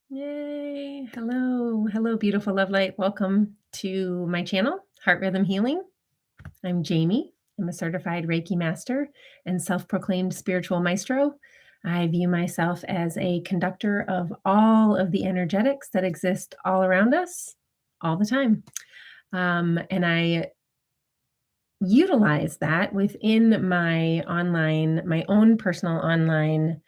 Yay. Hello, beautiful love light. Welcome to my channel, Heart Rhythm Healing. I'm Jamie. I'm a certified Reiki master and self-proclaimed spiritual maestro. I view myself as a conductor of all of the energetics that exist all around us all the time. And I utilize that within my own personal online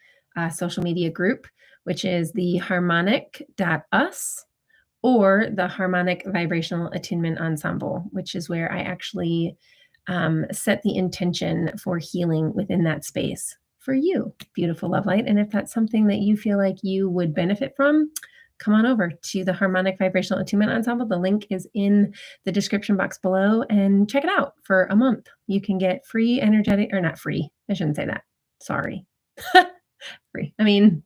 social media group, which is the harmonic.us or the Harmonic Vibrational Attunement Ensemble, which is where I actually set the intention for healing within that space for you, beautiful love light. And if that's something that you feel like you would benefit from, come on over to the Harmonic Vibrational Attunement Ensemble. The link is in the description box below and check it out for a month. You can get free energetic, or not free, I shouldn't say that. Sorry. Free. I mean,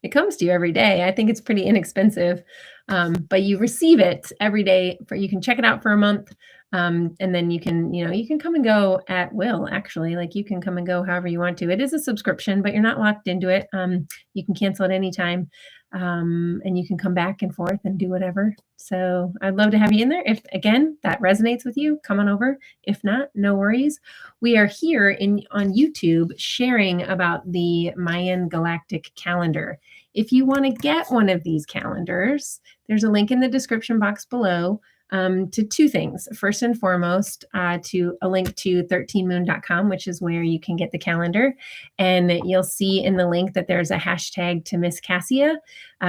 it comes to you every day. I think it's pretty inexpensive, but you receive it every day. You can check it out for a month, and then you can come and go at will. Actually, like you can come and go however you want to. It is a subscription, but you're not locked into it. You can cancel at any time, and you can come back and forth and do whatever. So I'd love to have you in there. If again that resonates with you, come on over. If not, no worries. We are here on YouTube sharing about the Mayan Galactic Calendar. If you want to get one of these calendars, there's a link in the description box below to two things. First and foremost, to a link to 13moon.com, which is where you can get the calendar. And you'll see in the link that there's a hashtag to Miss Cassia.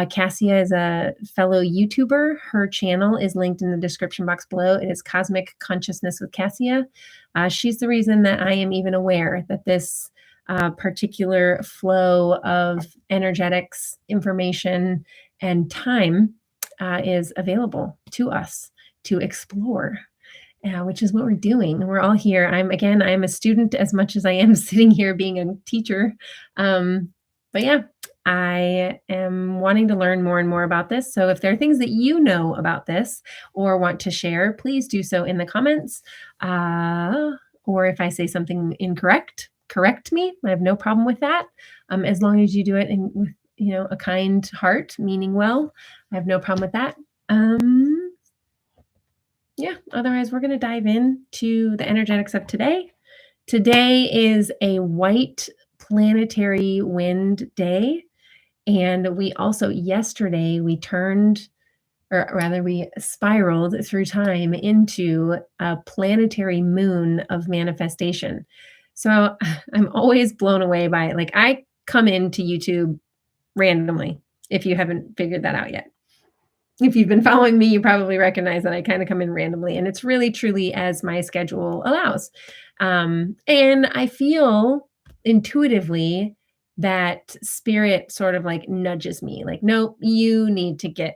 Cassia is a fellow YouTuber. Her channel is linked in the description box below. It is Cosmic Consciousness with Cassia. She's the reason that I am even aware that this particular flow of energetics, information, and time is available to us to explore, which is what we're doing. We're all here. I'm a student as much as I am sitting here being a teacher. But yeah, I am wanting to learn more and more about this. So if there are things that you know about this or want to share, please do so in the comments. Or if I say something incorrect, correct me. I have no problem with that. As long as you do it with a kind heart, meaning well, I have no problem with that. Yeah, otherwise we're going to dive into the energetics of today. Today is a White Planetary Wind day. And we also, yesterday, we spiraled through time into a planetary moon of manifestation. So I'm always blown away by it. Like I come into YouTube randomly, if you haven't figured that out yet. If you've been following me, you probably recognize that I kind of come in randomly, and it's really truly as my schedule allows. And I feel intuitively that spirit sort of like nudges me like, no, you need to get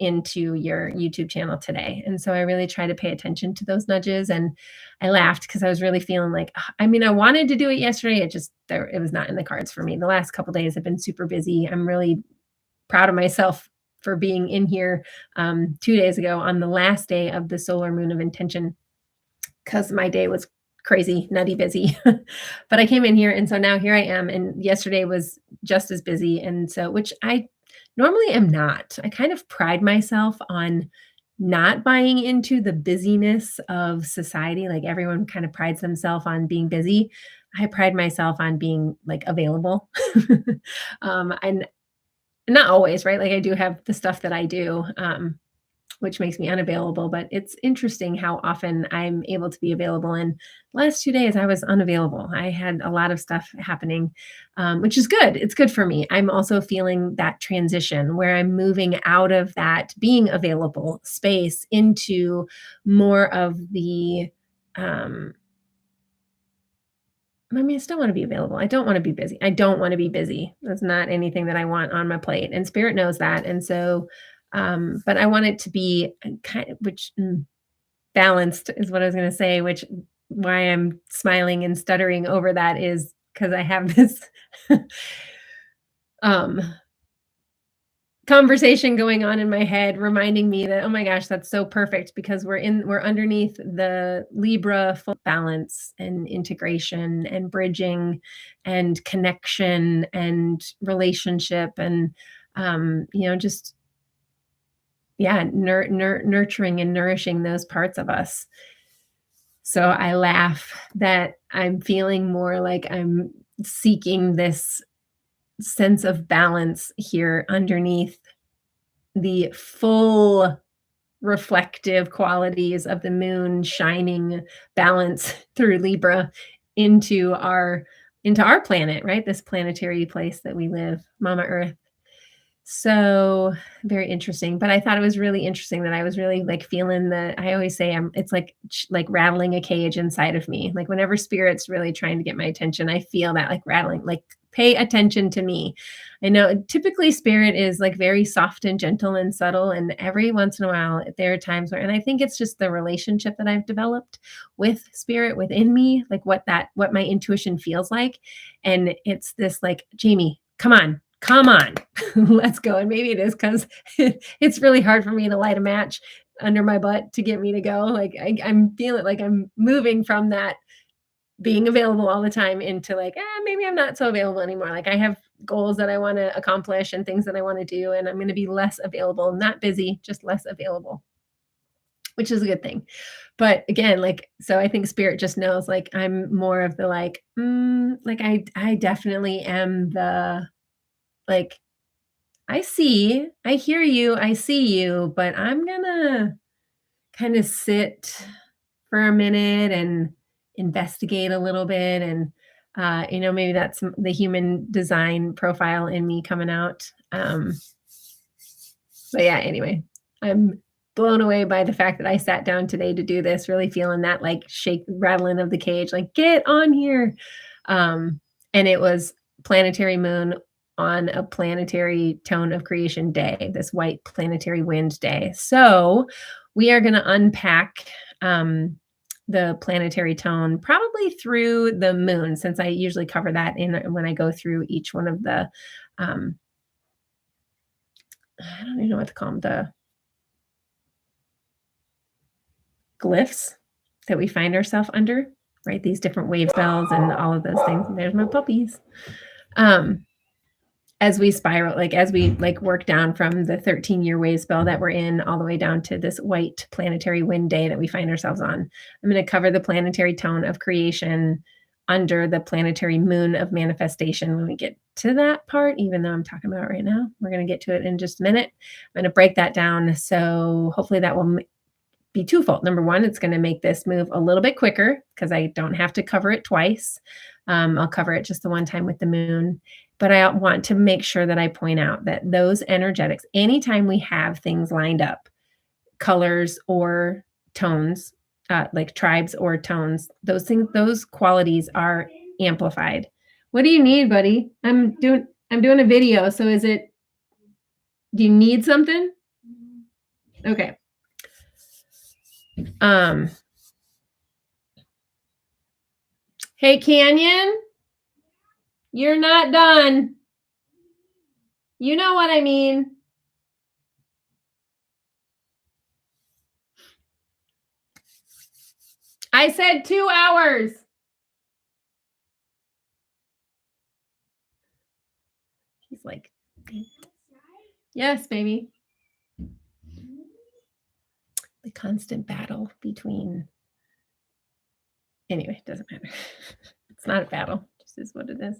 into your YouTube channel today. And so I really try to pay attention to those nudges. And I laughed because I was really feeling like, I wanted to do it yesterday. It was not in the cards for me. The last couple of days have been super busy. I'm really proud of myself for being in here 2 days ago on the last day of the solar moon of intention, because my day was crazy, nutty busy. But I came in here, and so now here I am. And yesterday was just as busy. And so, which I normally am not. I kind of pride myself on not buying into the busyness of society. Like everyone kind of prides themselves on being busy. I pride myself on being like available. And not always, right? Like I do have the stuff that I do, which makes me unavailable, but it's interesting how often I'm able to be available. And the last 2 days I was unavailable. I had a lot of stuff happening, which is good. It's good for me. I'm also feeling that transition where I'm moving out of that being available space into more of the, I still want to be available. I don't want to be busy. I don't want to be busy. That's not anything that I want on my plate. And spirit knows that. And so, but I want it to be kind of, balanced is what I was going to say, which why I'm smiling and stuttering over that is because I have this, conversation going on in my head reminding me that, oh my gosh, that's so perfect, because we're underneath the Libra full balance and integration and bridging and connection and relationship and Just yeah, nurturing and nourishing those parts of us. So I laugh that I'm feeling more like I'm seeking this sense of balance here underneath the full reflective qualities of the moon shining balance through Libra into our planet, right? This planetary place that we live, Mama Earth. So very interesting. But I thought it was really interesting that I was really like feeling I always say it's like rattling a cage inside of me. Like whenever spirit's really trying to get my attention, I feel that like rattling, like pay attention to me. I know typically spirit is like very soft and gentle and subtle. And every once in a while, there are times where, and I think it's just the relationship that I've developed with spirit within me, like what my intuition feels like. And it's this like, Jamie, come on, let's go. And maybe it is because it's really hard for me to light a match under my butt to get me to go. Like I'm feeling like I'm moving from that being available all the time into like, maybe I'm not so available anymore. Like I have goals that I want to accomplish and things that I want to do, and I'm going to be less available, not busy, just less available, which is a good thing. But again, like, so I think spirit just knows like I'm more of the like, like I definitely am the like, I hear you, I see you, but I'm gonna kind of sit for a minute and investigate a little bit. And, maybe that's the human design profile in me coming out. But yeah, anyway, I'm blown away by the fact that I sat down today to do this, really feeling that like shake, rattling of the cage, like get on here. And it was planetary moon on a planetary tone of creation day, this white planetary wind day. So we are going to unpack the planetary tone probably through the moon, since I usually cover that when I go through each one of the I don't even know what to call them, the glyphs that we find ourselves under, right? These different wave spells and all of those things. And there's my puppies. As we spiral, like as we like work down from the 13-year wave spell that we're in all the way down to this white planetary wind day that we find ourselves on. I'm going to cover the planetary tone of creation under the planetary moon of manifestation when we get to that part, even though I'm talking about it right now. We're going to get to it in just a minute. I'm going to break that down. So hopefully that will be twofold. Number one, it's going to make this move a little bit quicker because I don't have to cover it twice. I'll cover it just the one time with the moon. But I want to make sure that I point out that those energetics, anytime we have things lined up, colors or tones, like tribes or tones, those qualities are amplified. What do you need, buddy? I'm doing a video. So do you need something? Okay. Hey, Canyon, you're not done. You know what I mean. I said 2 hours. He's like, yes, baby. The constant battle between. Anyway, it doesn't matter. It's not a battle. It just is what it is.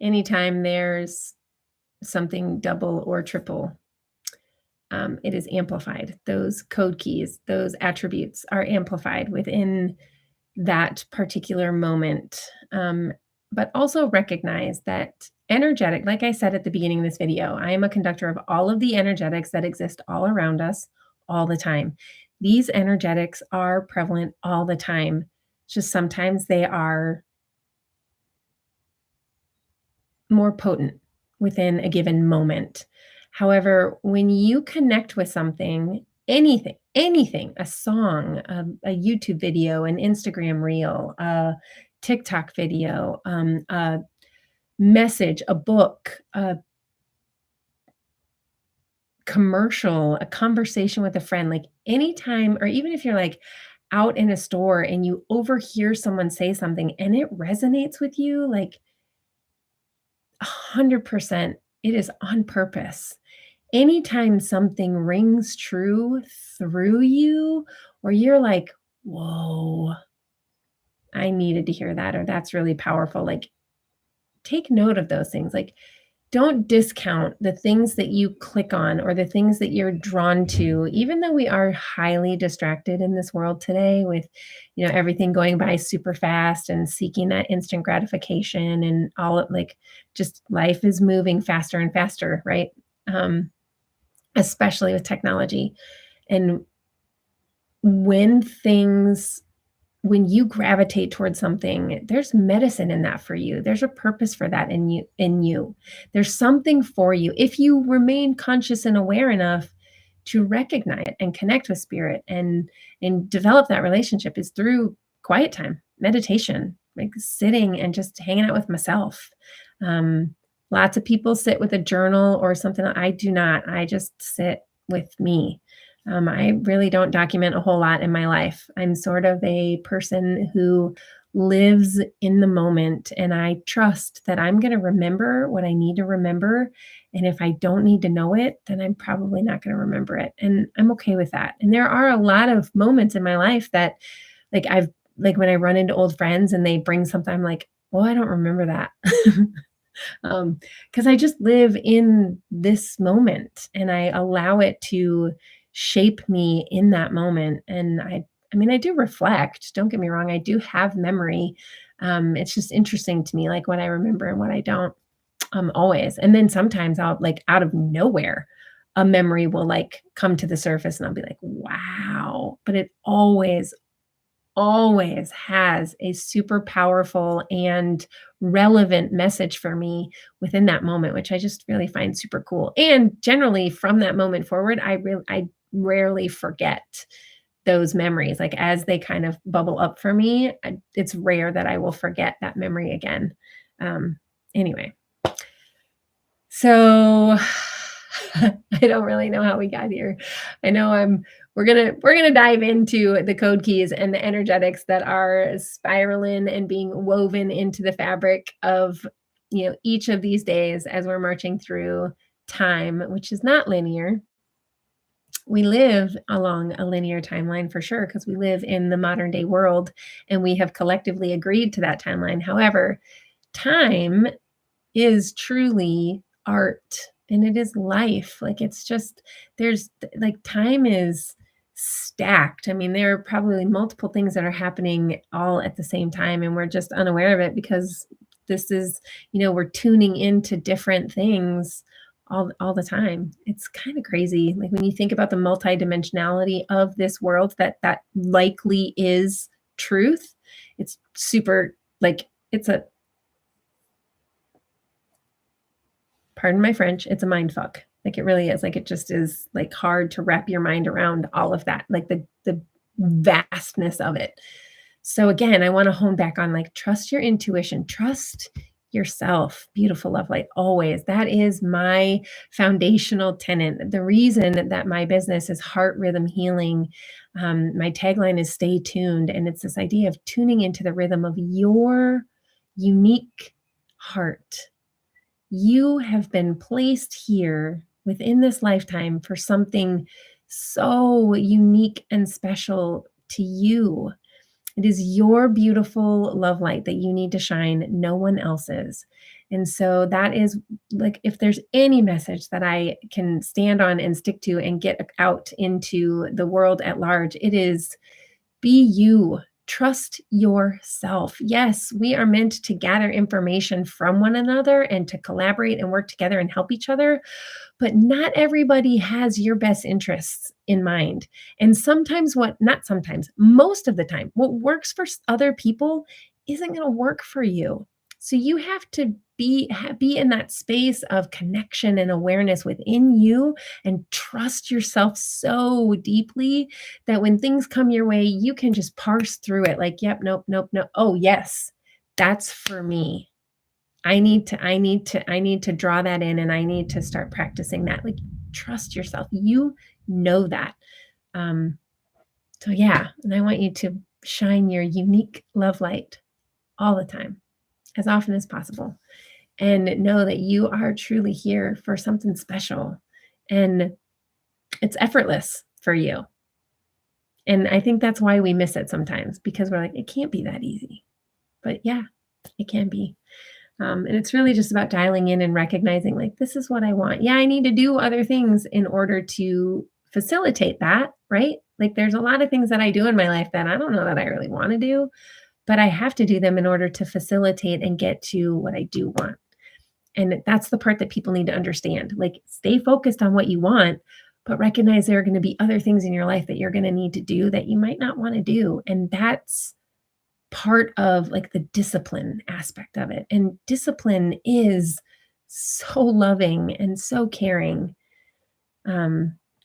Anytime there's something double or triple, it is amplified. Those code keys, those attributes are amplified within that particular moment. But also recognize that energetic, like I said at the beginning of this video, I am a conductor of all of the energetics that exist all around us all the time. These energetics are prevalent all the time. Just sometimes they are more potent within a given moment. However, when you connect with something, anything, a song, a YouTube video, an Instagram reel, a TikTok video, a message, a book, commercial, a conversation with a friend, like anytime, or even if you're like out in a store and you overhear someone say something and it resonates with you, like 100%, it is on purpose. Anytime something rings true through you, or you're like, whoa, I needed to hear that, or that's really powerful. Like, take note of those things. Like, don't discount the things that you click on or the things that you're drawn to, even though we are highly distracted in this world today with, everything going by super fast and seeking that instant gratification and all of, like, just life is moving faster and faster, right? Especially with technology. And when things when you gravitate towards something, there's medicine in that for you. There's a purpose for that in you. There's something for you. If you remain conscious and aware enough to recognize it and connect with spirit and develop that relationship is through quiet time, meditation, like sitting and just hanging out with myself. Lots of people sit with a journal or something. I do not. I just sit with me. I really don't document a whole lot in my life. I'm sort of a person who lives in the moment, and I trust that I'm going to remember what I need to remember. And if I don't need to know it, then I'm probably not going to remember it. And I'm okay with that. And there are a lot of moments in my life that, like when I run into old friends and they bring something, I'm like, well, I don't remember that. Because I just live in this moment and I allow it to shape me in that moment. And I mean, I do reflect, don't get me wrong. I do have memory. It's just interesting to me, like what I remember and what I don't, always. And then sometimes I'll, like, out of nowhere, a memory will like come to the surface and I'll be like, wow. But it always has a super powerful and relevant message for me within that moment, which I just really find super cool. And generally from that moment forward, I rarely forget those memories. Like, as they kind of bubble up for me, it's rare that I will forget that memory again. Anyway, so I don't really know how we got here. I know we're gonna dive into the code keys and the energetics that are spiraling and being woven into the fabric of, each of these days as we're marching through time, which is not linear. We live along a linear timeline for sure, because we live in the modern day world and we have collectively agreed to that timeline. However, time is truly art and it is life. Like, it's just, there's like, time is stacked. I mean, there are probably multiple things that are happening all at the same time and we're just unaware of it, because this is, we're tuning into different things all the time. It's kind of crazy. Like, when you think about the multidimensionality of this world, that likely is truth. It's super, like, pardon my French, it's a mind fuck. Like, it really is. Like, it just is, like, hard to wrap your mind around all of that, like the vastness of it. So again, I want to hone back on, like, trust your intuition, trust yourself. Beautiful love light, always. That is my foundational tenet. The reason that my business is Heart Rhythm Healing, my tagline is Stay Tuned. And it's this idea of tuning into the rhythm of your unique heart. You have been placed here within this lifetime for something so unique and special to you. It is your beautiful love light that you need to shine, no one else's. And so that is, like, if there's any message that I can stand on and stick to and get out into the world at large, it is, be you. Trust yourself. Yes, we are meant to gather information from one another and to collaborate and work together and help each other. But not everybody has your best interests in mind. And sometimes, not sometimes, most of the time, what works for other people isn't going to work for you. So you have to be in that space of connection and awareness within you and trust yourself so deeply that when things come your way, you can just parse through it like, yep, nope, nope, no. Oh, yes, that's for me. I need to draw that in and I need to start practicing that. Like, trust yourself. You know that. So yeah, and I want you to shine your unique love light all the time, as often as possible, and know that you are truly here for something special, and it's effortless for you. And I think that's why we miss it sometimes, because we're like, it can't be that easy. But yeah, it can be. And it's really just about dialing in and recognizing, like, this is what I want. Yeah, I need to do other things in order to facilitate that, right? Like, there's a lot of things that I do in my life that I don't know that I really want to do, but I have to do them in order to facilitate and get to what I do want. And that's the part that people need to understand. Like, stay focused on what you want, but recognize there are going to be other things in your life that you're going to need to do that you might not want to do. And that's part of like the discipline aspect of it. And discipline is so loving and so caring.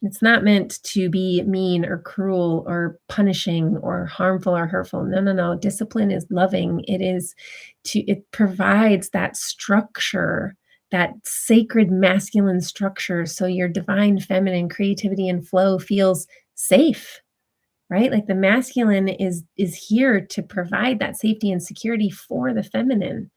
It's not meant to be mean or cruel or punishing or harmful or hurtful. No, no, no. Discipline is loving. It provides that structure, that sacred masculine structure. So your divine feminine creativity and flow feels safe, right? Like the masculine is here to provide that safety and security for the feminine.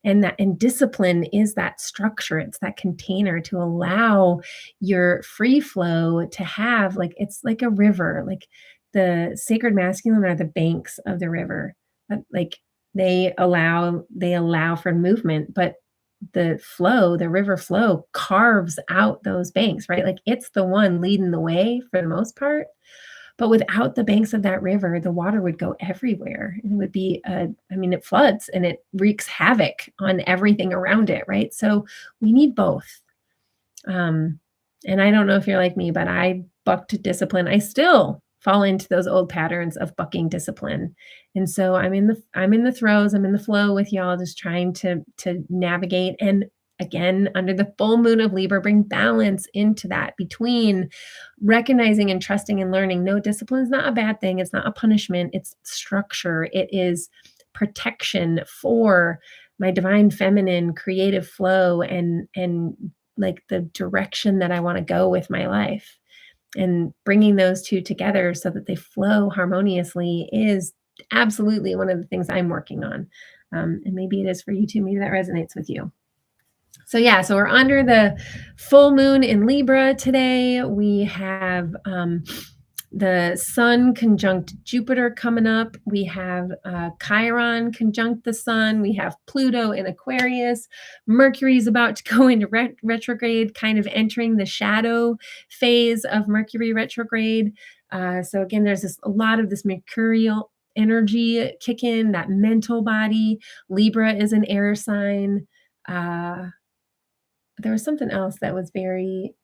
And discipline is that structure. It's that container to allow your free flow to have, like, it's like a river. Like the sacred masculine are the banks of the river. Like they allow for movement, but the river flow carves out those banks, right? Like it's the one leading the way for the most part. But without the banks of that river, the water would go everywhere. It would be, it floods and it wreaks havoc on everything around it, right? So we need both. And I don't know if you're like me, but I bucked discipline. I still fall into those old patterns of bucking discipline. And so I'm in the throes, I'm in the flow with y'all, just trying to navigate. And again, under the full moon of Libra, bring balance into that between recognizing and trusting and learning. No, discipline is not a bad thing. It's not a punishment. It's structure. It is protection for my divine feminine creative flow and like the direction that I want to go with my life. And bringing those two together so that they flow harmoniously is absolutely one of the things I'm working on. And maybe it is for you too. Maybe that resonates with you. So yeah, so we're under the full moon in Libra today. We have the sun conjunct Jupiter coming up. We have Chiron conjunct the sun. We have Pluto in Aquarius. Mercury is about to go into retrograde, kind of entering the shadow phase of Mercury retrograde. So again, there's a lot of this mercurial energy kick in, that mental body. Libra is an air sign. There was something else that was very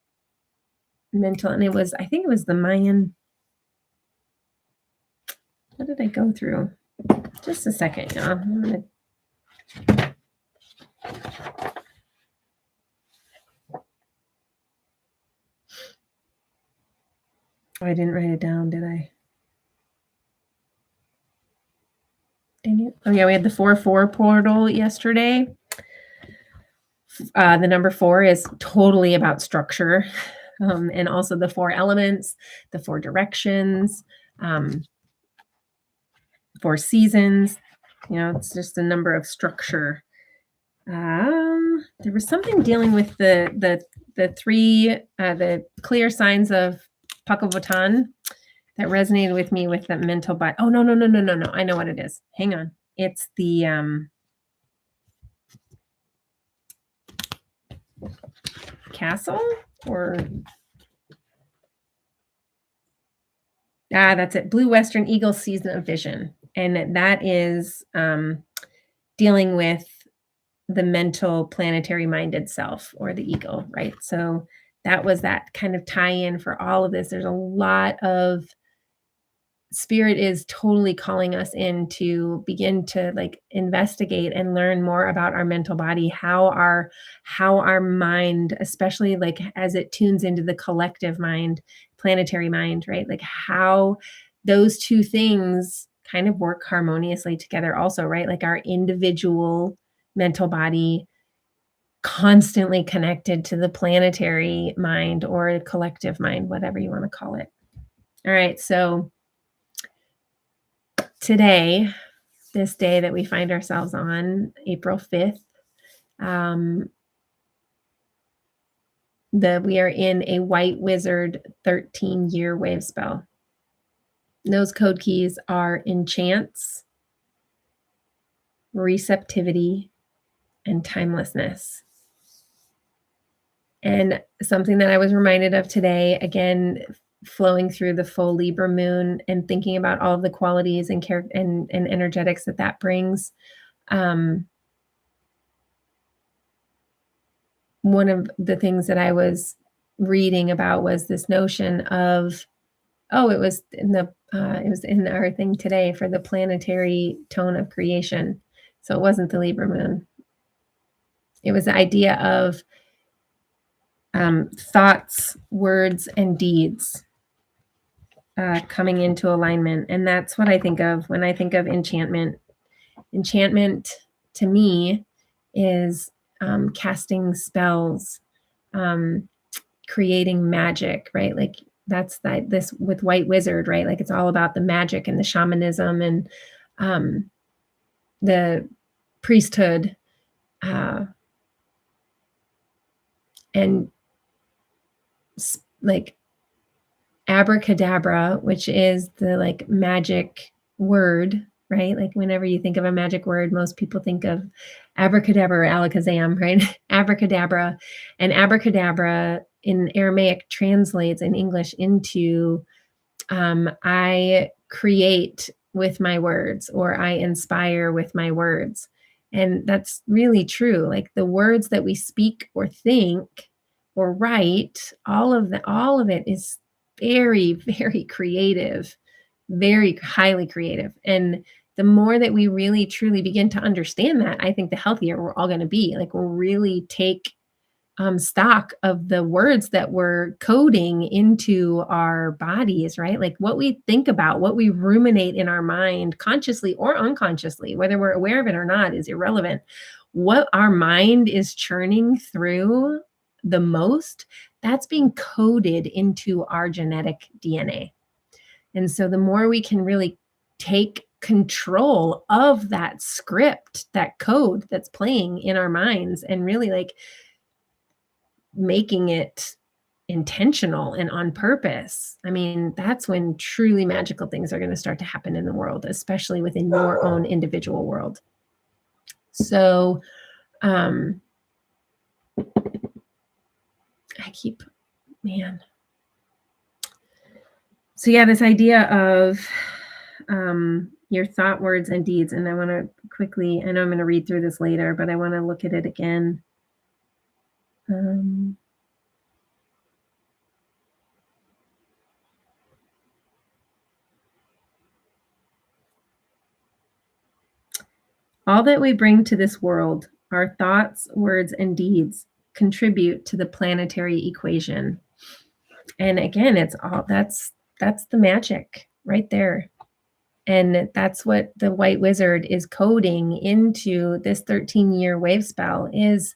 mental, and I think it was the Mayan. What did I go through? Just a second, y'all. I didn't write it down, did I? Dang it. Oh yeah, we had the 4-4 portal yesterday. The number 4 is totally about structure, and also the 4 elements, the 4 directions, 4 seasons. It's just a number of structure. There was something dealing with the 3 the clear signs of Pakavotan that resonated with me with the mental body. Oh no! I know what it is. Hang on. It's the castle, or that's it. Blue Western Eagle season of vision, and that is dealing with the mental planetary minded self, or the ego, right? So that was that kind of tie-in for all of this. There's a lot of spirit is totally calling us in to begin to like investigate and learn more about our mental body, how our mind, especially like as it tunes into the collective mind, planetary mind, right? Like how those two things kind of work harmoniously together also, right? Like our individual mental body constantly connected to the planetary mind or collective mind, whatever you want to call it. All right, so today, this day that we find ourselves on, April 5th, we are in a White Wizard 13-year wave spell. Those code keys are enchants, receptivity, and timelessness. And something that I was reminded of today, again, flowing through the full Libra moon and thinking about all of the qualities and and energetics that brings. One of the things that I was reading about was this notion of, it was in our thing today for the planetary tone of creation. So it wasn't the Libra moon. It was the idea of thoughts, words, and deeds coming into alignment. And that's what I think of when I think of enchantment. Enchantment to me is casting spells, creating magic, right? Like that's this with White Wizard, right? Like it's all about the magic and the shamanism and the priesthood, and like abracadabra, which is the like magic word, right? Like whenever you think of a magic word, most people think of abracadabra or alakazam, right? Abracadabra, and abracadabra in Aramaic translates in English into I create with my words, or I inspire with my words. And that's really true. Like the words that we speak or think or write, all of it is very, very creative, very highly creative. And the more that we really truly begin to understand that, I think the healthier we're all going to be. Like we'll really take stock of the words that we're coding into our bodies, right? Like what we think about, what we ruminate in our mind, consciously or unconsciously, whether we're aware of it or not, is irrelevant. What our mind is churning through the most, that's being coded into our genetic DNA. And so the more we can really take control of that script, that code that's playing in our minds, and really like making it intentional and on purpose, I mean, that's when truly magical things are going to start to happen in the world, especially within your own individual world. So I keep, man. So yeah, this idea of your thought, words, and deeds. And I want to quickly, I know I'm going to read through this later, but I want to look at it again. All that we bring to this world, our thoughts, words, and deeds, contribute to the planetary equation. And again, it's all that's the magic right there. And that's what the White Wizard is coding into this 13-year wave spell, is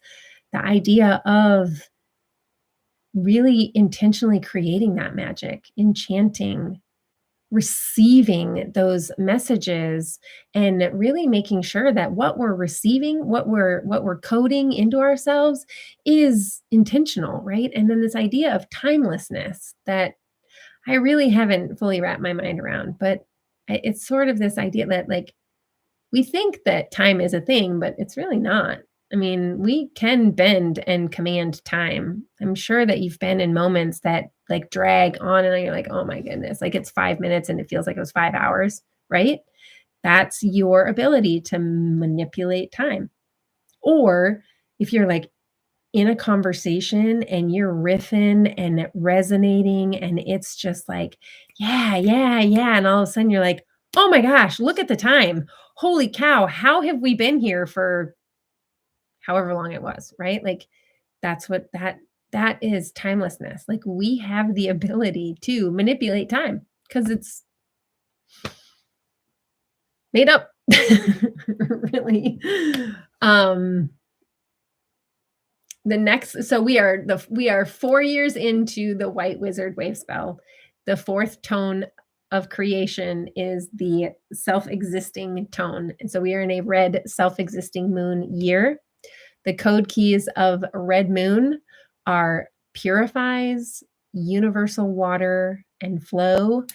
the idea of really intentionally creating that magic, enchanting, receiving those messages, and really making sure that what we're receiving, what we're coding into ourselves is intentional, right? And then this idea of timelessness that I really haven't fully wrapped my mind around, but it's sort of this idea that like we think that time is a thing, but it's really not. I mean, we can bend and command time. I'm sure that you've been in moments that like drag on and you're like, oh my goodness, like it's 5 minutes and it feels like it was 5 hours, right? That's your ability to manipulate time. Or if you're like in a conversation and you're riffing and resonating and it's just like, yeah, yeah, yeah. And all of a sudden you're like, oh my gosh, look at the time. Holy cow, how have we been here for however long it was, right? Like that's what that is timelessness. Like we have the ability to manipulate time because it's made up. Really. So we are 4 years into the White Wizard wave spell. The fourth tone of creation is the self-existing tone. And so we are in a red self-existing moon year. The code keys of red moon are purifies, universal water, and flow.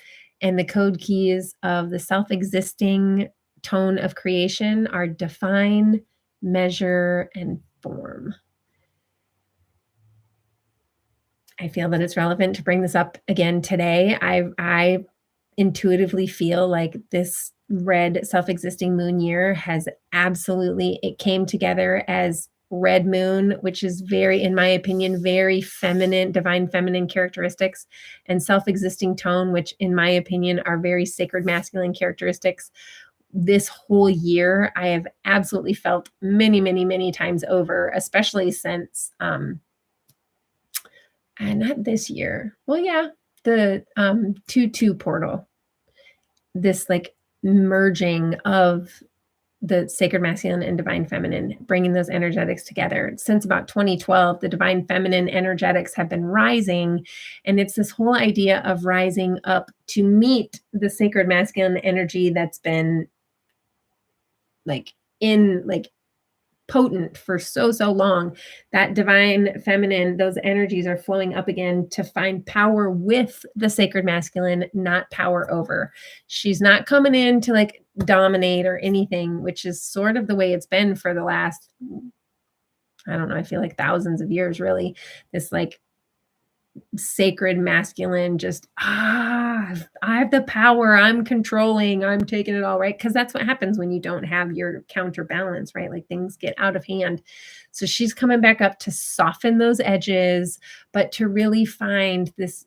And the code keys of the self-existing tone of creation are define, measure, and form. I feel that it's relevant to bring this up again today. I intuitively feel like this red self-existing moon year has absolutely, it came together as red moon, which is very, in my opinion, very feminine, divine feminine characteristics, and self-existing tone, which in my opinion are very sacred masculine characteristics. This whole year, I have absolutely felt many, many, many times over, especially since and not this year. Well, yeah, the 2/2 portal. This like merging of the sacred masculine and divine feminine, bringing those energetics together. Since about 2012, the divine feminine energetics have been rising, and it's this whole idea of rising up to meet the sacred masculine energy that's been like in like potent for so long. That divine feminine, those energies are flowing up again to find power with the sacred masculine, not power over. She's not coming in to like dominate or anything, which is sort of the way it's been for the last, I don't know, I feel like thousands of years, really. This like sacred masculine, just I have the power, I'm controlling, I'm taking it all, right? Because that's what happens when you don't have your counterbalance, right? Like things get out of hand. So she's coming back up to soften those edges, but to really find this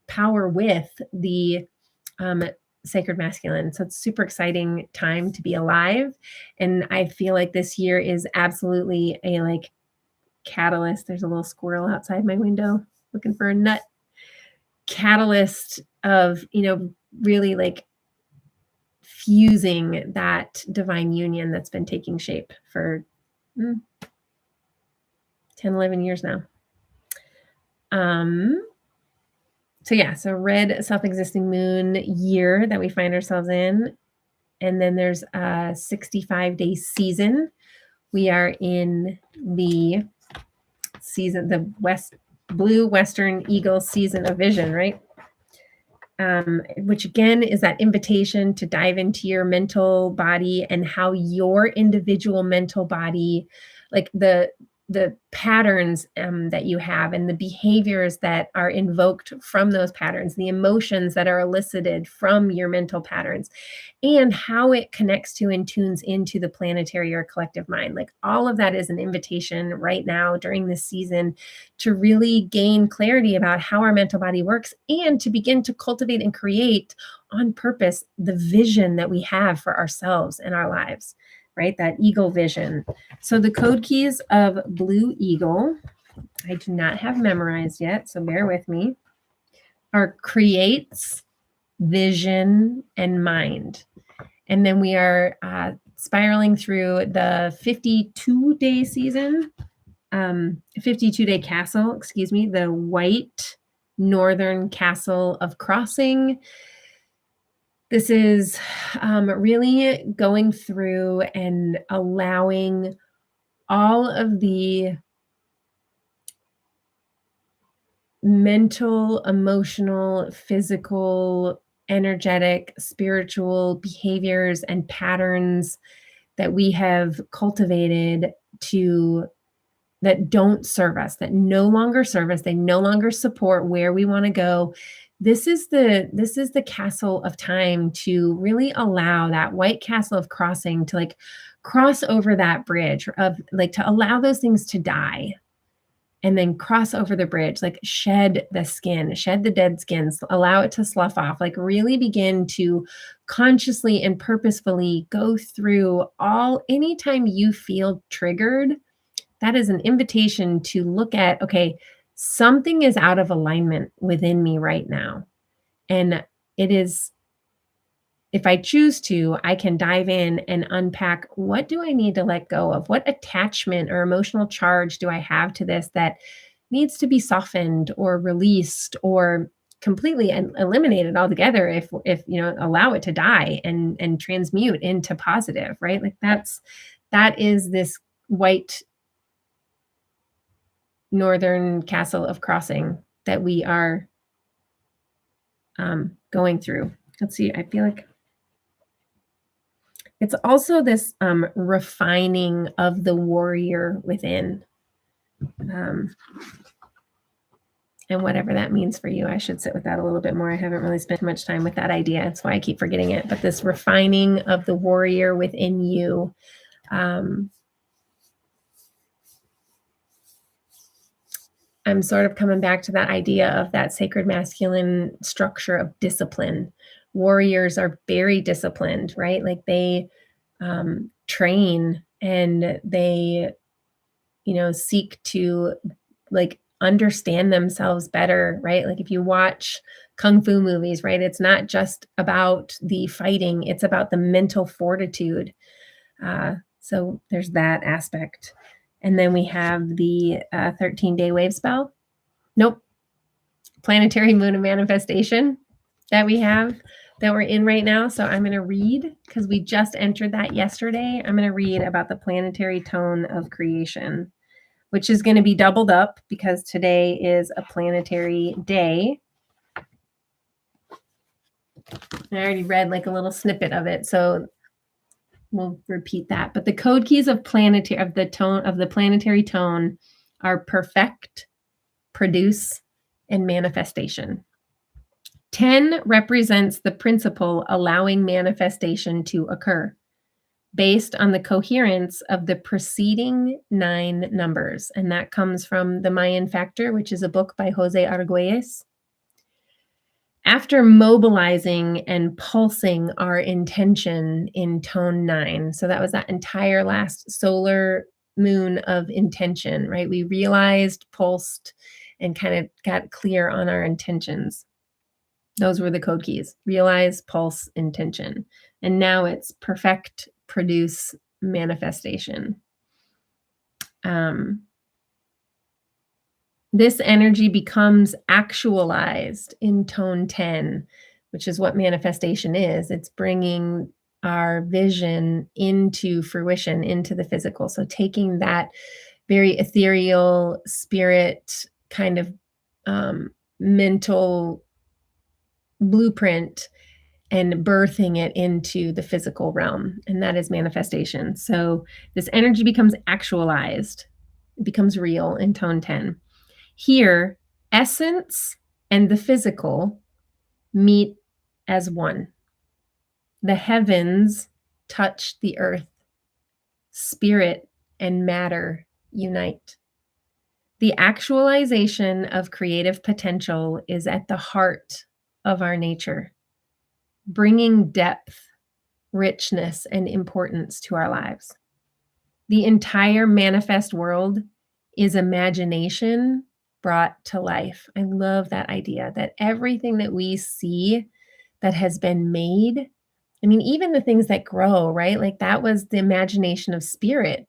power with the sacred masculine. So it's super exciting time to be alive, and I feel like this year is absolutely a like catalyst. There's a little squirrel outside my window looking for a nut. Catalyst of, really like fusing that divine union that's been taking shape for 10, 11 years now. So red self-existing moon year that we find ourselves in. And then there's a 65-day season. We are in the season, the blue Western Eagle season of vision, right? Which again is that invitation to dive into your mental body and how your individual mental body, like the patterns that you have and the behaviors that are invoked from those patterns, the emotions that are elicited from your mental patterns, and how it connects to and tunes into the planetary or collective mind. Like all of that is an invitation right now during this season to really gain clarity about how our mental body works and to begin to cultivate and create on purpose the vision that we have for ourselves and our lives, right? That eagle vision. So the code keys of Blue Eagle, I do not have memorized yet, so bear with me, are creates, vision, and mind. And then we are spiraling through the 52-day season, 52-day castle, the white northern castle of crossing. This is really going through and allowing all of the mental, emotional, physical, energetic, spiritual behaviors and patterns that we have cultivated that don't serve us, that no longer serve us, they no longer support where we want to go. This is the castle of time to really allow that white castle of crossing to like cross over that bridge of like to allow those things to die and then cross over the bridge, like shed the skin, shed the dead skins, allow it to slough off, like really begin to consciously and purposefully go through anytime you feel triggered, that is an invitation to look at, okay, something is out of alignment within me right now. And it is if I choose to, I can dive in and unpack, what do I need to let go of? What attachment or emotional charge do I have to this that needs to be softened or released or completely and eliminated altogether, if allow it to die and transmute into positive, right? Like that is this white northern castle of crossing that we are going through. Let's see, I feel like it's also this refining of the warrior within. And whatever that means for you, I should sit with that a little bit more. I haven't really spent much time with that idea. That's why I keep forgetting it. But this refining of the warrior within you. I'm sort of coming back to that idea of that sacred masculine structure of discipline. Warriors are very disciplined, right? Like they train and they, seek to like understand themselves better, right? Like if you watch kung fu movies, right, it's not just about the fighting, it's about the mental fortitude. So there's that aspect. And then we have the 13-day wave spell. Nope. Planetary moon of manifestation that we're in right now. So I'm going to read, because we just entered that yesterday. I'm going to read about the planetary tone of creation, which is going to be doubled up because today is a planetary day. I already read like a little snippet of it, so we'll repeat that. But the code keys of the planetary tone are perfect, produce, and manifestation. 10 represents the principle allowing manifestation to occur based on the coherence of the preceding 9 numbers. And that comes from the Mayan Factor, which is a book by Jose Arguelles. After mobilizing and pulsing our intention in tone 9, so that was that entire last solar moon of intention, right? We realized, pulsed, and kind of got clear on our intentions. Those were the code keys: realize, pulse, intention. And now it's perfect, produce, manifestation. This energy becomes actualized in tone 10, which is what manifestation is. It's bringing our vision into fruition, into the physical. So taking that very ethereal spirit kind of mental blueprint and birthing it into the physical realm. And that is manifestation. So this energy becomes actualized, it becomes real in tone 10. Here, essence and the physical meet as one. The heavens touch the earth. Spirit and matter unite. The actualization of creative potential is at the heart of our nature, bringing depth, richness, and importance to our lives. The entire manifest world is imagination brought to life. I love that idea that everything that we see that has been made, I mean, even the things that grow, right? Like that was the imagination of spirit.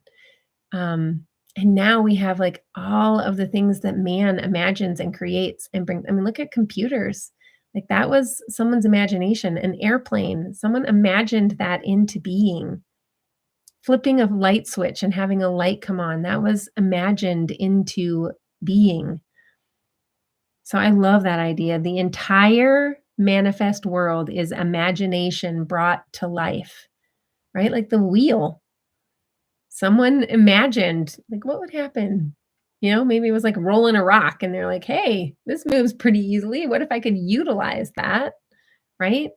And now we have like all of the things that man imagines and creates and brings. I mean, look at computers. Like that was someone's imagination. An airplane, someone imagined that into being. Flipping a light switch and having a light come on, that was imagined into being. So I love that idea. The entire manifest world is imagination brought to life, right? Like the wheel. Someone imagined, like, what would happen? Maybe it was like rolling a rock and they're like, hey, this moves pretty easily. What if I could utilize that, right?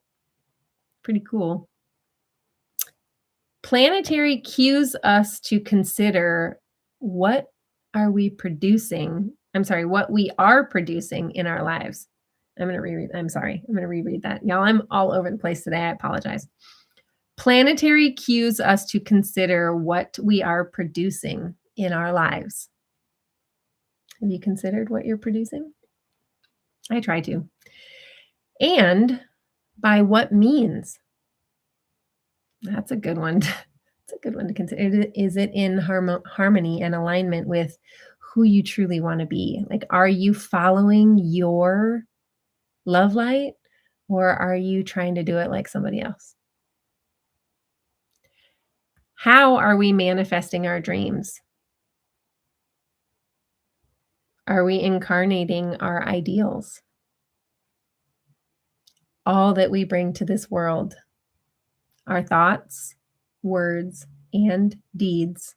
Pretty cool. Planetary cues us to consider what we are producing in our lives. I'm going to reread that. Y'all, I'm all over the place today. I apologize. Planetary cues us to consider what we are producing in our lives. Have you considered what you're producing? I try to. And by what means? That's a good one. That's a good one to consider. Is it in harmony and alignment with who you truly want to be? Like, are you following your love light or are you trying to do it like somebody else? How are we manifesting our dreams? Are we incarnating our ideals? All that we bring to this world, our thoughts, words, and deeds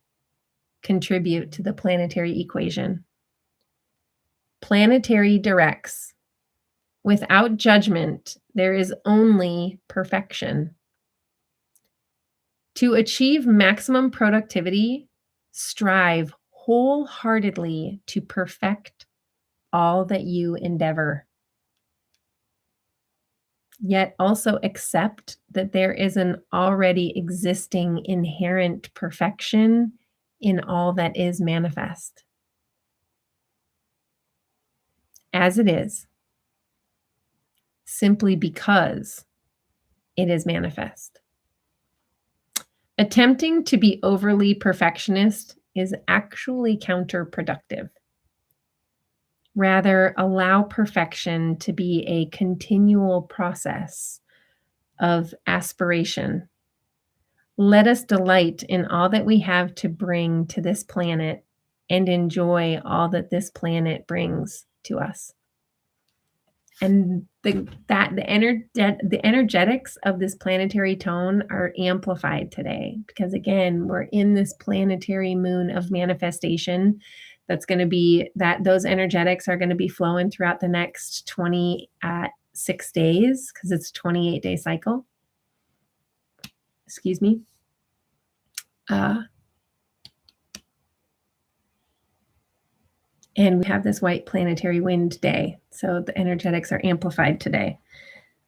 contribute to the planetary equation. Planetary directs. Without judgment, there is only perfection. To achieve maximum productivity, strive wholeheartedly to perfect all that you endeavor. Yet also accept that there is an already existing inherent perfection in all that is manifest. As it is, simply because it is manifest. Attempting to be overly perfectionist is actually counterproductive. Rather, allow perfection to be a continual process of aspiration. Let us delight in all that we have to bring to this planet and enjoy all that this planet brings to us. And the energetics of this planetary tone are amplified today because, again, we're in this planetary moon of manifestation. That's going to be that those energetics are going to be flowing throughout the next 26 days because it's a 28-day cycle. Excuse me. And we have this white planetary wind day. So the energetics are amplified today,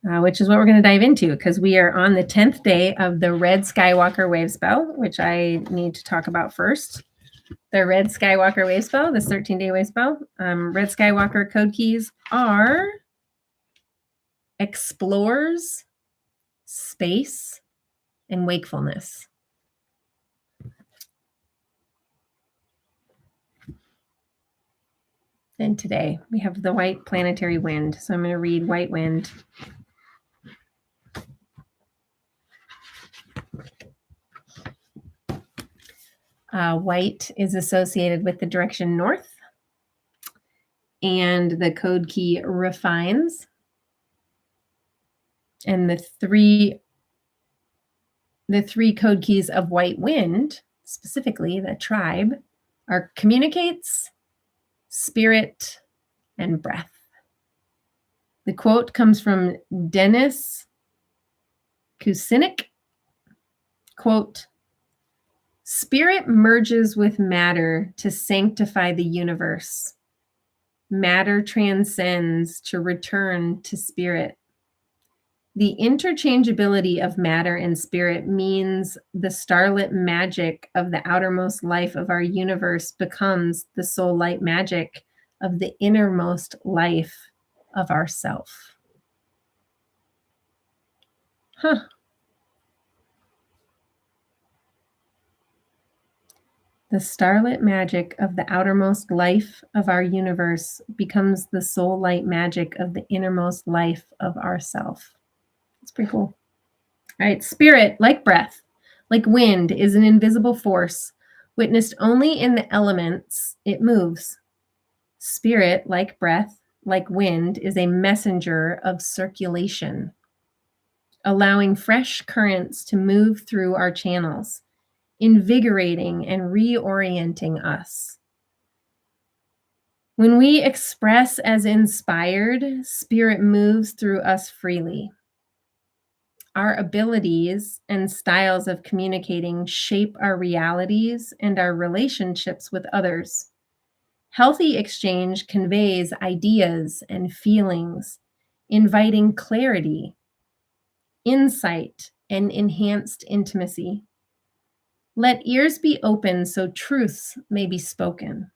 which is what we're going to dive into because we are on the 10th day of the Red Skywalker wave spell, which I need to talk about first. The Red Skywalker wave spell, this 13-day wave spell. Red Skywalker code keys are explores, space, and wakefulness. And today we have the white planetary wind. So I'm going to read white wind. White is associated with the direction north. And the code key refines. And the three code keys of white wind, specifically the tribe, are communicates, spirit, and breath. The quote comes from Dennis Kucinich. Quote, "Spirit merges with matter to sanctify the universe. Matter transcends to return to spirit. The interchangeability of matter and spirit means the starlit magic of the outermost life of our universe becomes the soul light magic of the innermost life of ourself." The starlit magic of the outermost life of our universe becomes the soul light magic of the innermost life of ourself. It's pretty cool. All right, spirit, like breath, like wind, is an invisible force, witnessed only in the elements it moves. Spirit, like breath, like wind, is a messenger of circulation, allowing fresh currents to move through our channels, invigorating and reorienting us. When we express as inspired, spirit moves through us freely. Our abilities and styles of communicating shape our realities and our relationships with others. Healthy exchange conveys ideas and feelings, inviting clarity, insight, and enhanced intimacy. Let ears be open so truths may be spoken.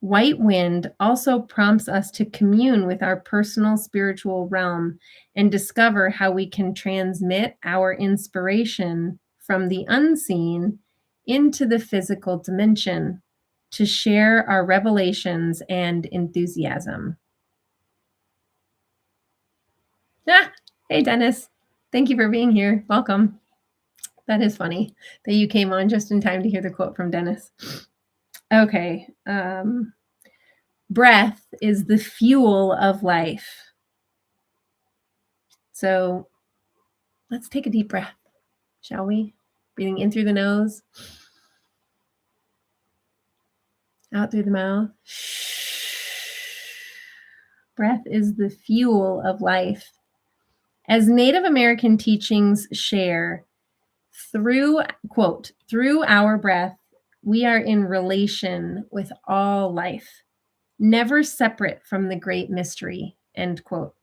White wind also prompts us to commune with our personal spiritual realm and discover how we can transmit our inspiration from the unseen into the physical dimension to share our revelations and enthusiasm. Ah, hey, Dennis. Thank you for being here. Welcome. That is funny that you came on just in time to hear the quote from Dennis. Okay. Breath is the fuel of life. So let's take a deep breath, shall we? Breathing in through the nose, out through the mouth. Breath is the fuel of life. As Native American teachings share, through our breath, we are in relation with all life, never separate from the great mystery, end quote.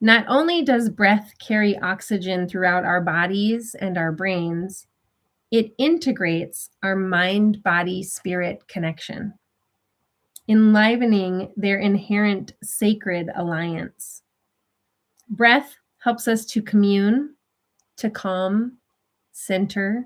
Not only does breath carry oxygen throughout our bodies and our brains, it integrates our mind-body-spirit connection, enlivening their inherent sacred alliance. Breath helps us to commune, to calm, center,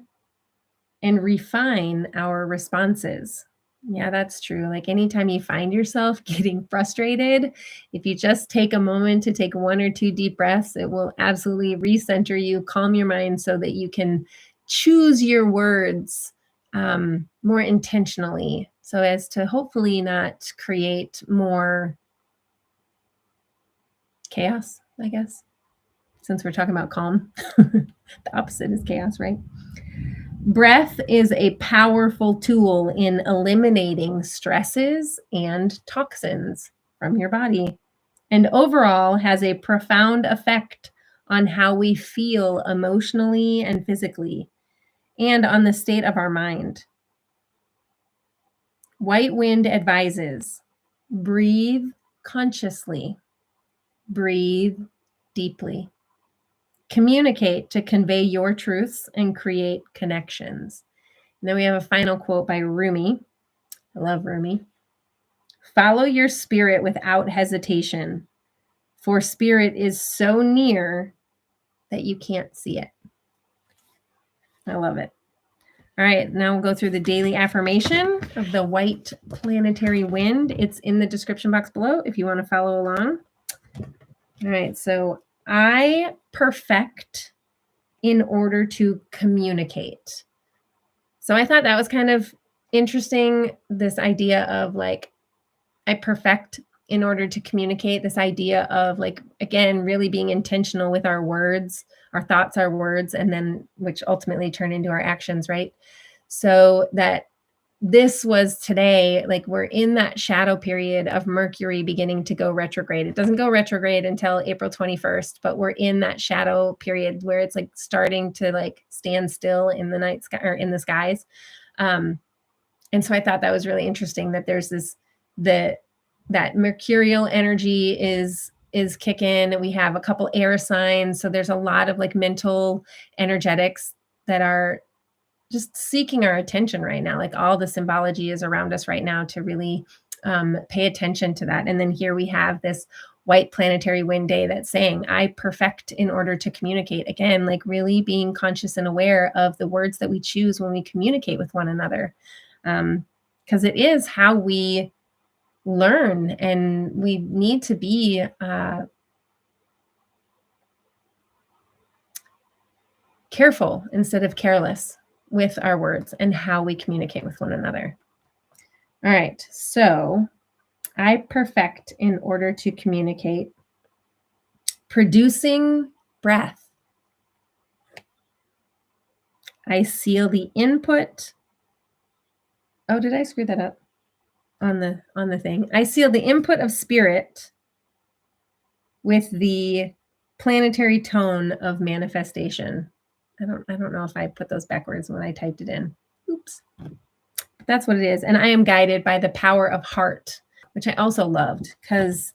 and refine our responses. Yeah, that's true. Like anytime you find yourself getting frustrated, if you just take a moment to take 1 or 2 deep breaths, it will absolutely recenter you, calm your mind so that you can choose your words more intentionally so as to hopefully not create more chaos, I guess, since we're talking about calm. The opposite is chaos, right? Breath is a powerful tool in eliminating stresses and toxins from your body, and overall has a profound effect on how we feel emotionally and physically, and on the state of our mind. White Wind advises, breathe consciously, breathe deeply. Communicate to convey your truths and create connections. And then we have a final quote by Rumi. I love Rumi. Follow your spirit without hesitation, for spirit is so near that you can't see it. I love it. All right, now we'll go through the daily affirmation of the White Planetary Wind. It's in the description box below if you want to follow along. All right, so I perfect in order to communicate. So I thought that was kind of interesting, this idea of like, I perfect in order to communicate, this idea of like, again, really being intentional with our words, our thoughts, our words, and then which ultimately turn into our actions, right? So that this was today, like we're in that shadow period of Mercury beginning to go retrograde. It doesn't go retrograde until April 21st, but we're in that shadow period where it's like starting to like stand still in the night sky or in the skies. And so I thought that was really interesting that there's this, that mercurial energy is kicking. We have a couple air signs. So there's a lot of like mental energetics that are just seeking our attention right now. Like all the symbology is around us right now to really pay attention to that. And then here we have this White Planetary Wind day that's saying, I perfect in order to communicate. Again, like really being conscious and aware of the words that we choose when we communicate with one another. Because it is how we learn, and we need to be careful instead of careless with our words and how we communicate with one another. All right, so I perfect in order to communicate, producing breath. I seal the input. Oh, did I screw that up on the thing? I seal the input of spirit with the planetary tone of manifestation. I don't know if I put those backwards when I typed it in. Oops. That's what it is. And I am guided by the power of heart, which I also loved because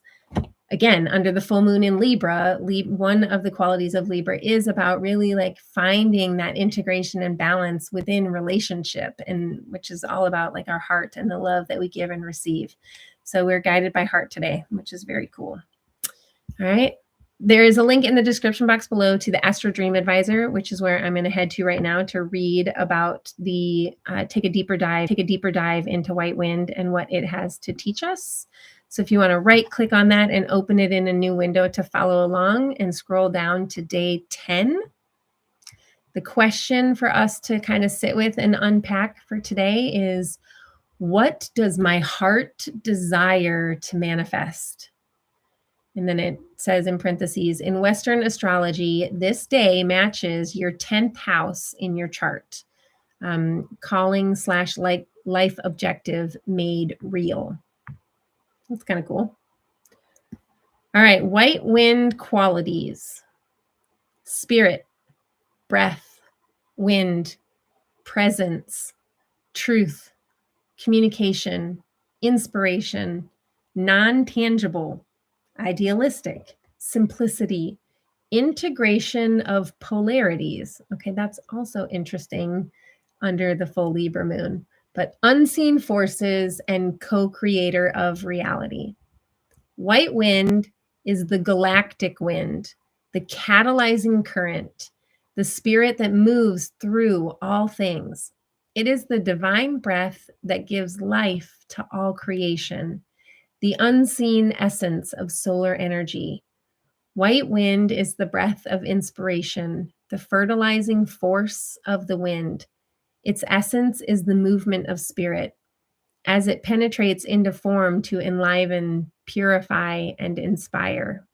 Again, under the full moon in Libra, one of the qualities of Libra is about really like finding that integration and balance within relationship, and which is all about like our heart and the love that we give and receive. So we're guided by heart today, which is very cool. All right. There is a link in the description box below to the Astro Dream Advisor, which is where I'm going to head to right now to read about the take a deeper dive into White Wind and what it has to teach us. So if you want to right click on that and open it in a new window to follow along and scroll down to day 10. The question for us to kind of sit with and unpack for today is, what does my heart desire to manifest? And then it says in parentheses, in Western astrology, this day matches your 10th house in your chart. Calling/life objective made real. That's kind of cool. All right, White Wind qualities. Spirit, breath, wind, presence, truth, communication, inspiration, non-tangible, idealistic, simplicity, integration of polarities. Okay, that's also interesting under the full Libra moon, but unseen forces and co-creator of reality. White wind is the galactic wind, the catalyzing current, the spirit that moves through all things. It is the divine breath that gives life to all creation, the unseen essence of solar energy. White wind is the breath of inspiration, the fertilizing force of the wind. Its essence is the movement of spirit as it penetrates into form to enliven, purify, and inspire.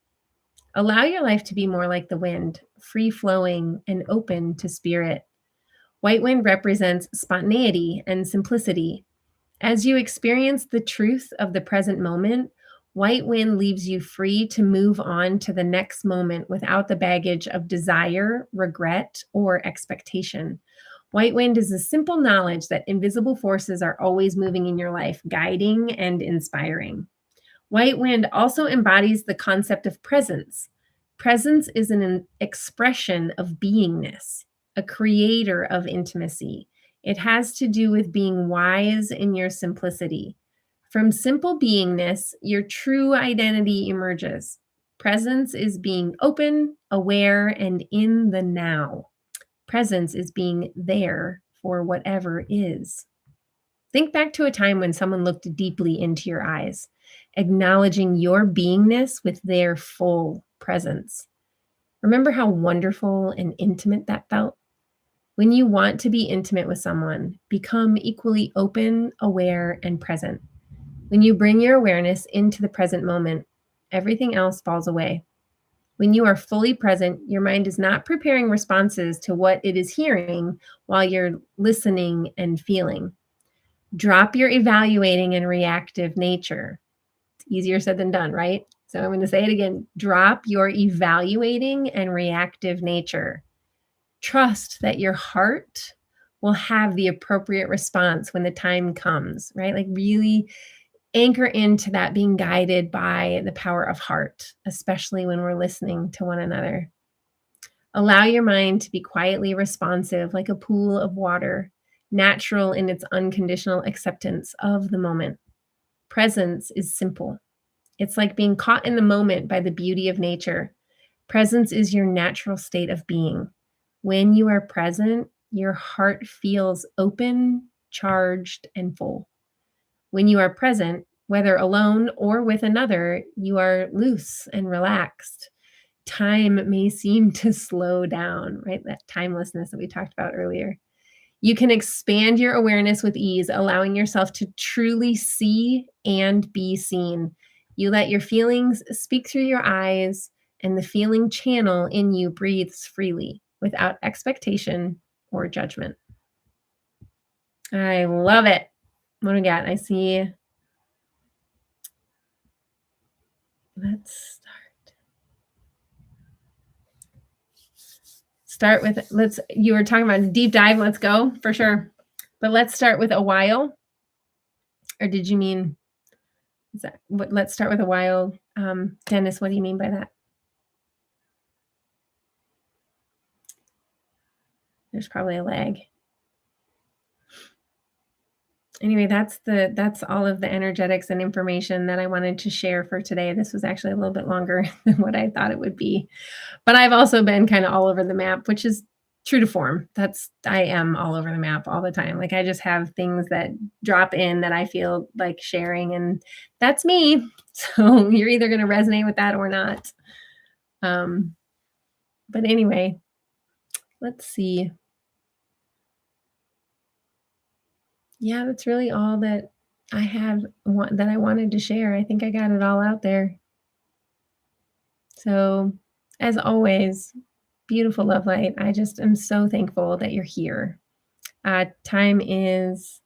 Allow your life to be more like the wind, free-flowing and open to spirit. White wind represents spontaneity and simplicity. As you experience the truth of the present moment, white wind leaves you free to move on to the next moment without the baggage of desire, regret, or expectation. White wind is a simple knowledge that invisible forces are always moving in your life, guiding and inspiring. White wind also embodies the concept of presence. Presence is an expression of beingness, a creator of intimacy. It has to do with being wise in your simplicity. From simple beingness, your true identity emerges. Presence is being open, aware, and in the now. Presence is being there for whatever is. Think back to a time when someone looked deeply into your eyes, acknowledging your beingness with their full presence. Remember how wonderful and intimate that felt? When you want to be intimate with someone, become equally open, aware, and present. When you bring your awareness into the present moment, everything else falls away. When you are fully present, your mind is not preparing responses to what it is hearing while you're listening and feeling. Drop your evaluating and reactive nature. It's easier said than done, right? So I'm going to say it again. Drop your evaluating and reactive nature. Trust that your heart will have the appropriate response when the time comes, right? Like really anchor into that being guided by the power of heart, especially when we're listening to one another. Allow your mind to be quietly responsive like a pool of water, natural in its unconditional acceptance of the moment. Presence is simple. It's like being caught in the moment by the beauty of nature. Presence is your natural state of being. When you are present, your heart feels open, charged, and full. When you are present, whether alone or with another, you are loose and relaxed. Time may seem to slow down, right? That timelessness that we talked about earlier. You can expand your awareness with ease, allowing yourself to truly see and be seen. You let your feelings speak through your eyes, and the feeling channel in you breathes freely without expectation or judgment. I love it. What do we got? I see. Let's start with, you were talking about a deep dive. Let's go for sure. But let's start with a while. Or did you mean, let's start with a while Dennis, what do you mean by that? There's probably a lag. Anyway, that's all of the energetics and information that I wanted to share for today. This was actually a little bit longer than what I thought it would be. But I've also been kind of all over the map, which is true to form. I am all over the map all the time. Like I just have things that drop in that I feel like sharing, and that's me. So you're either going to resonate with that or not. But anyway, let's see. Yeah, that's really all that that I wanted to share. I think I got it all out there. So, as always, beautiful love light. I just am so thankful that you're here. Time is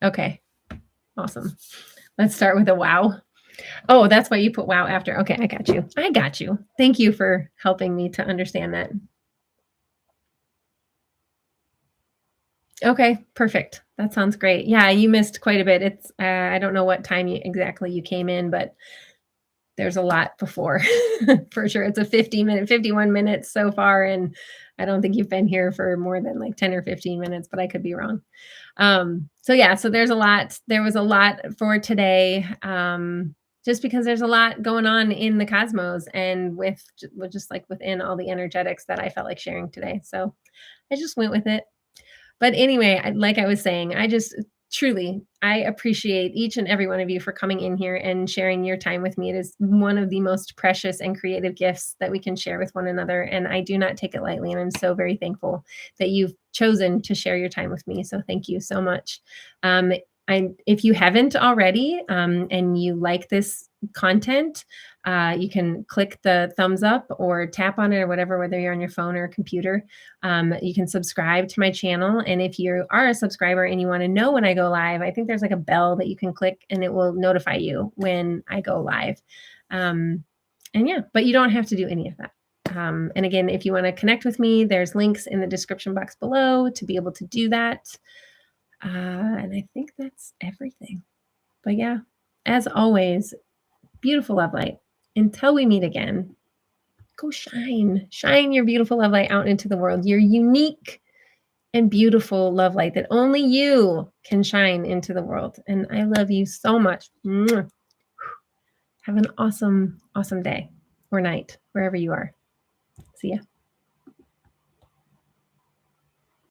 okay. Awesome. Let's start with a wow. Oh, that's why you put wow after. Okay, I got you. I got you. Thank you for helping me to understand that. Okay, perfect. That sounds great. Yeah, you missed quite a bit. It's I don't know what time exactly you came in, but there's a lot before for sure. It's a 51 minutes so far, and I don't think you've been here for more than like 10 or 15 minutes, but I could be wrong. So yeah, so there's a lot. There was a lot for today. Just because there's a lot going on in the cosmos and with just like within all the energetics that I felt like sharing today. So I just went with it. But anyway, like I was saying, I just truly, I appreciate each and every one of you for coming in here and sharing your time with me. It is one of the most precious and creative gifts that we can share with one another. And I do not take it lightly. And I'm so very thankful that you've chosen to share your time with me. So thank you so much. If you haven't already and you like this content, you can click the thumbs up or tap on it or whatever, whether you're on your phone or computer. You can subscribe to my channel. And if you are a subscriber and you want to know when I go live, I think there's like a bell that you can click and it will notify you when I go live. And yeah, but you don't have to do any of that. And again, if you want to connect with me, there's links in the description box below to be able to do that. And I think that's everything. But yeah, as always, beautiful love light. Until we meet again, go shine your beautiful love light out into the world. Your unique and beautiful love light that only you can shine into the world. And I love you so much. Have an awesome, awesome day or night, wherever you are. See ya.